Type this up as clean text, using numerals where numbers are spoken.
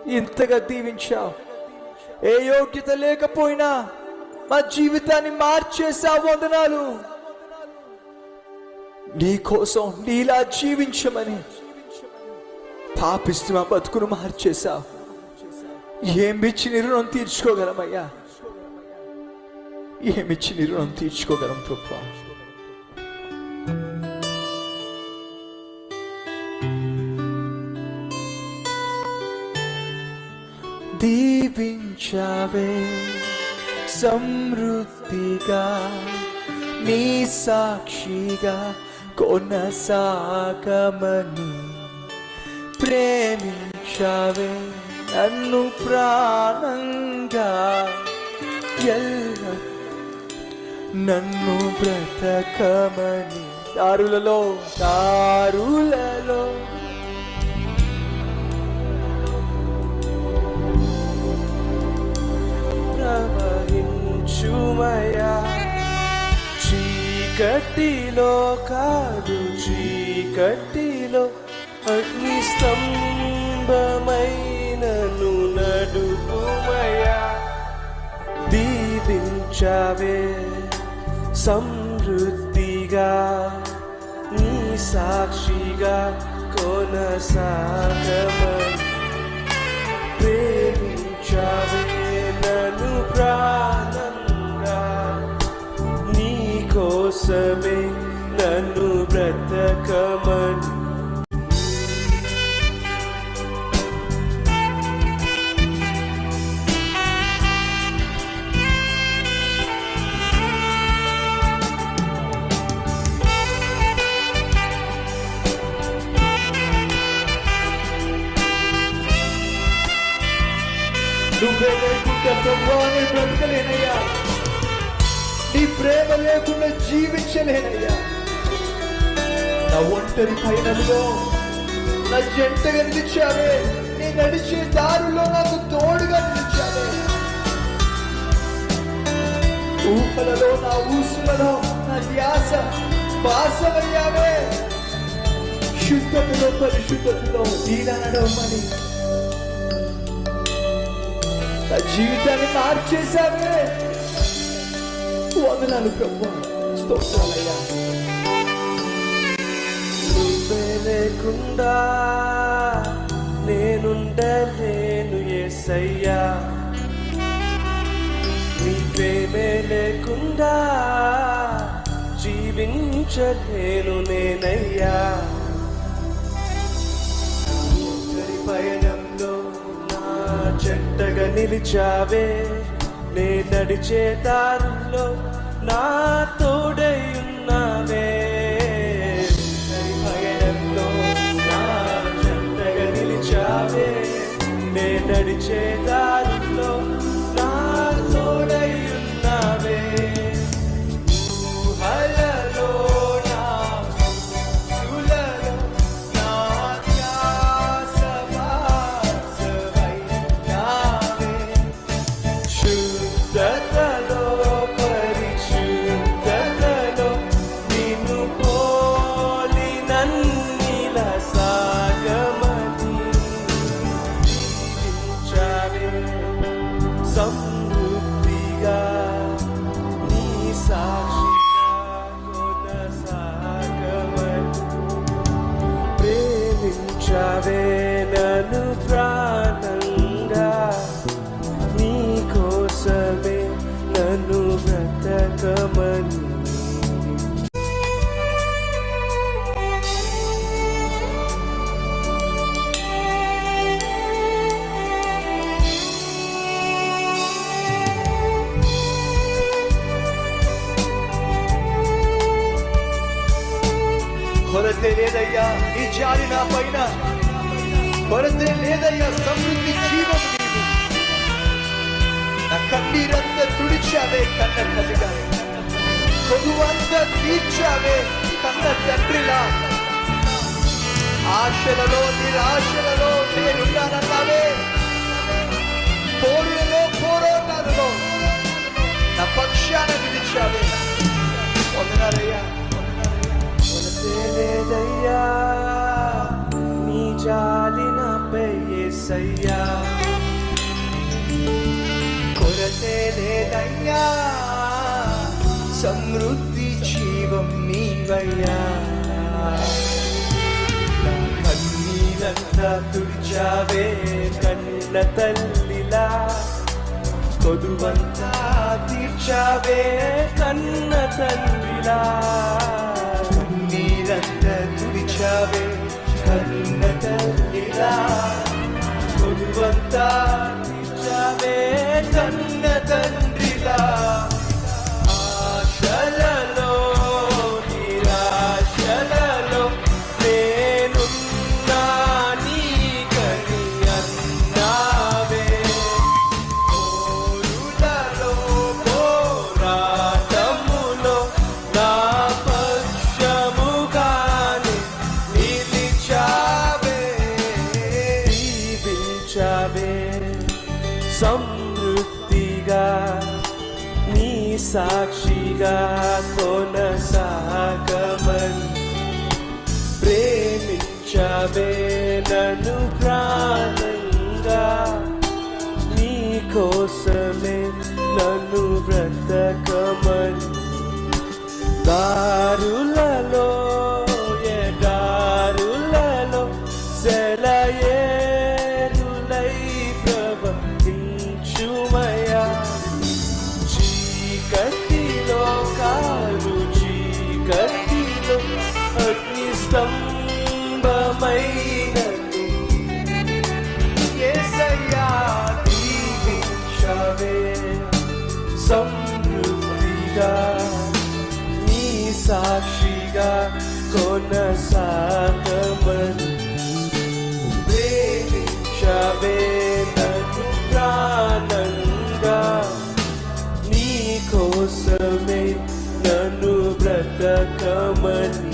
ఇంతగా దీవించావు. ఏ యోగ్యత లేకపోయినా మా జీవితాన్ని మార్చేసావు. వందనాలు. నీ కోసం నీలా జీవించమని పాపిస్తూ మా బతుకును మార్చేసావు. ఏమిచ్చి నీ రుణం తీర్చుకోగలమయ్యా? ఏమిచ్చి నీ రుణం తీర్చుకోగలం ప్రభువా? దీవించావే సమృద్ధిగా, నీ సాక్షిగా కొనసాగమని. ప్రేమించావే నన్ను ప్రాణంగా, ఎల్ల నన్ను బ్రతకమని. దారులలో ప్రవహించుమయా, చీకటిలో కాదు చీకటిలో అగ్నిస్తంభమైనను నడుపుమయా. దీవించావే సమృద్ధిగా, నీ సాక్షిగా కొనసాగమని. ప్రేమించావే నన్ను ప్రాణంగా, నీ కోసమే నన్ను బ్రతకమని. నువ్వే లేకుండా ప్రభువా నేను బ్రతకలేనయ్యా. నీ ప్రేమ లేకుండా జీవించలేనయ్యా. నా ఒంటరి పయనంలో నా జంటగా నిలిచావే. నీ నడిచే దారిలో నాకు తోడుగా నిలిచావే. ఊహలలో నా ఊసులలో నా ధ్యాస భాసమయ్యావే. శుద్ధతలో పరిశుద్ధతలో నీలా నడవమని నా జీవితాన్ని మార్చేశావే. వందనాలు ప్రభువా, స్తోత్రాలయ్యా. నువ్వే లేకుండా నేనుండలేను యేసయ్యా. నీ ప్రేమే లేకుండా జీవించలేను నేనయ్యా. పయనంలో జంటగా నిలిచావే. నే నడిచే దారుల్లో నా తోడై ఉన్నావే. పయనంలో నా జంటగా నిలిచావే. నే నడిచే దారుల్లో నా తోడై ఉన్నావే. ఊహలలో నా ఊసులలో నా ధ్యాస భాసమయ్యావే. శుద్ధతలో పరిశుద్ధతలో నిన్ను పోలి నన్నిలా సాగమని. జీవించావే సమృద్ధిగా, నీ సాక్షిగా కొనసాగమని. ప్రేమించావే నన్ను ప్రాణంగా, నీ కోసమే నన్ను బ్రతకమని. కొరతే లేదయ్యా నీ జాలి నా పైన. కొరతే లేదయ్యా సమృద్ధి జీవము నీవు. నా కన్నీరంతా తుడిచావే కన్న తల్లిగా. కొదువంతా తీర్చావే కన్న తండ్రిలా. ఆశలలో నిరాశలలో నేనున్నానన్నావే. పోరులో పోరాటాలలో నా పక్షాన నిలిచావే. వందనాలయ్యా. లేదయ్యా నీ జాలి నాపై యేసయ్యా. యేసయ్యా కొరతే లేదయ్యా సమృద్ధి జీవం నీవయ్యా నా కన్నీరంతా తుడిచావే కన్న తల్లిలా కొదువంతా తీర్చావే కన్న తండ్రిలా కన్నీరంతా తుడిచావే కన్న తల్లిలా కొదువంతా తీర్చావే కన్న తండ్రిలా ఆశలలో నిరాశలలో నేనున్నా నీకని అన్నావే పోరులలో పోరాటములో నా పక్షముగానే నిలిచావే దీవించావే సమృద్ధిగా నీ సాక్షిగా కొనసాగమని ప్రేమించావే నన్ను ప్రాణంగా నీ కోసమే నన్ను బ్రతకమని దారులలో ఎడారులలో సెలయేరులై ప్రవహించుమయా చీకటిలో కాలు చీకటిలో అగ్ని స్తంభమైనను యేసయ్యా దీవించవే సమృద్ధిగా నీ సాక్షిగా కొనసాగమని ప్రేమించవే నన్ను ప్రాణంగా నీ కోసమే నన్ను బ్రతకమని